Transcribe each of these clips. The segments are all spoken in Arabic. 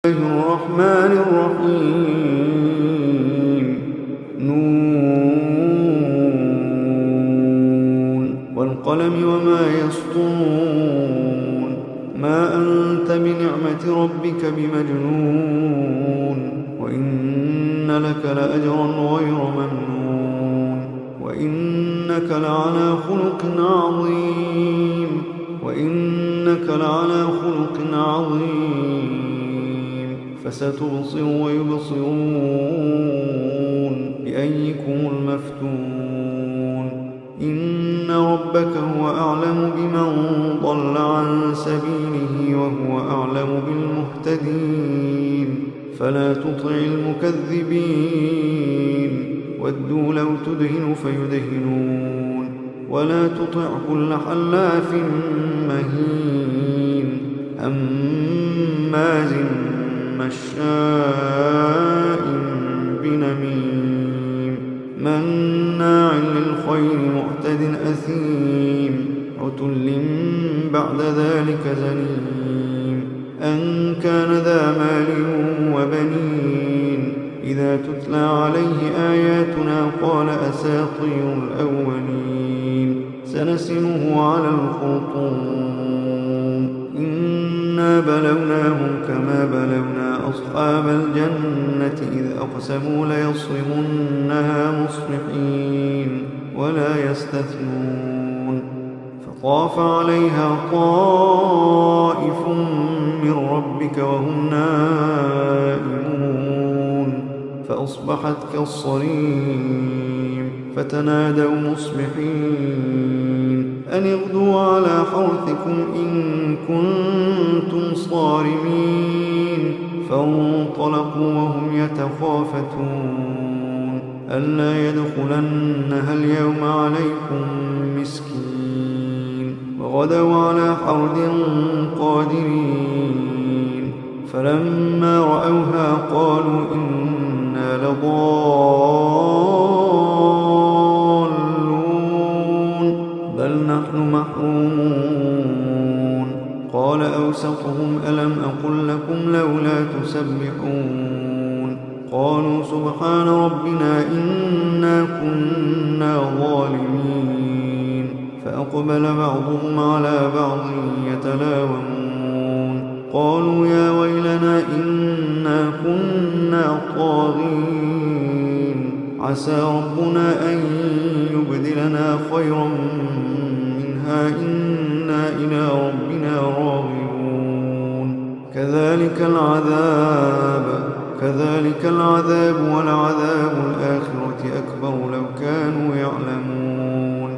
الله الرحمن الرحيم نون والقلم وما يسطرون ما أنت بنعمة ربك بمجنون وإن لك لأجرا غير ممنون وإنك لعلى خلق عظيم فستبصر ويبصرون بأيكم المفتون إن ربك هو أعلم بمن ضل عن سبيله وهو أعلم بالمهتدين فلا تطع المكذبين ودوا لو تدهن فيدهنون ولا تطع كل حلاف مهين هماز مشاء بنميم مناع للخير معتد أثيم عتل بعد ذلك زنيم أن كان ذا مال وبنين إذا تتلى عليه آياتنا قال أساطير الأولين سنسمه على الخرطوم إنا بلوناهم كما بلونا أصحاب الجنة إذ أقسموا ليصرمنها مصبحين ولا يستثنون فطاف عليها طائف من ربك وهم نائمون فأصبحت كالصريم فتنادوا مصبحين أن اغدوا على حرثكم إن كنتم صارمين فانطلقوا وهم يتخافتون ألا يدخلنها اليوم عليكم مسكين وغدوا على حرد قادرين فلما رأوها قالوا إنا لضالون بل نحن محرومون قال أوسطهم ألم أقل لكم لولا تسبحون قالوا سبحان ربنا إنا كنا ظالمين فأقبل بعضهم على بعض يتلاومون قالوا يا ويلنا إنا كنا طاغين عسى ربنا أن يبدلنا خيرا منها إنا إلى ربنا راغبون كذلك العذاب ولعذاب الآخرة أكبر لو كانوا يعلمون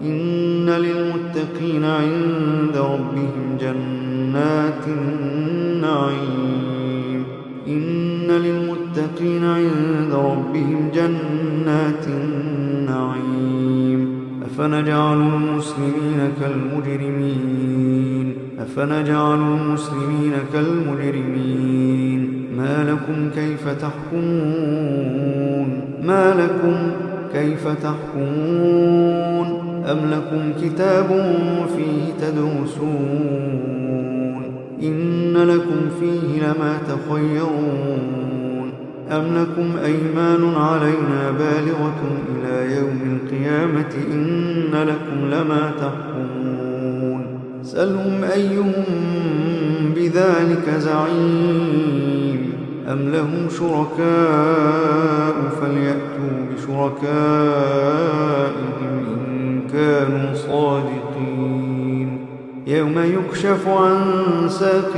إن للمتقين عند ربهم جنات النعيم أفنجعل المسلمين كالمجرمين ما لكم كيف تحكمون أم لكم كتاب فيه تدرسون إن لكم فيه لما تخيرون أم لكم أيمان علينا بالغة إلى يوم القيامة إن لكم لما تحكمون سلهم أيهم بذلك زعيم أم لهم شركاء فليأتوا بشركائهم إن كانوا صادقين يوم يكشف عن ساق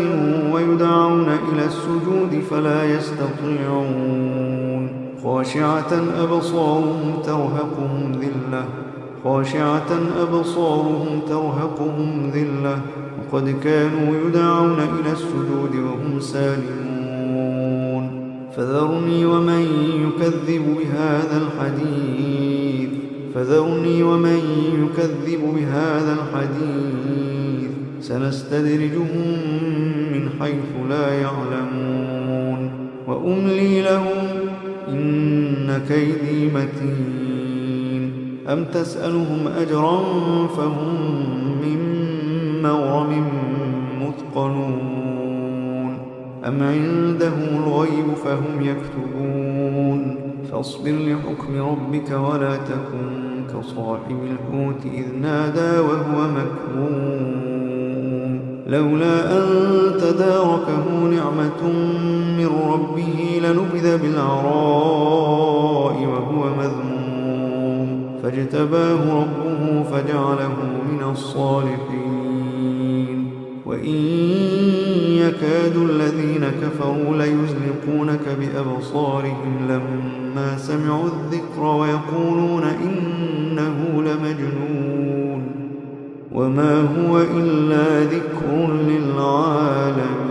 ويدعون إلى السجود فلا يستطيعون خاشعة أبصارهم ترهقهم ذلة وقد كانوا يدعون إلى السجود وهم سالمون فذرني ومن يكذب بهذا الحديث سنستدرجهم من حيث لا يعلمون وأملي لهم إن كيدي متين أم تسألهم أجرا فهم من مغرم مثقلون أم عندهم الغيب فهم يكتبون فاصبر لحكم ربك ولا تكن كصاحب الحوت إذ نادى وهو مكظوم لولا أن تداركه نعمة من ربه لنبذ بالعراء وهو مذموم فاجتباه ربه فجعله من الصالحين وإن يكاد الذين كفروا ليزلقونك بأبصارهم لما سمعوا الذكر ويقولون إنه لمجنون وما هو إلا ذكر للعالمين.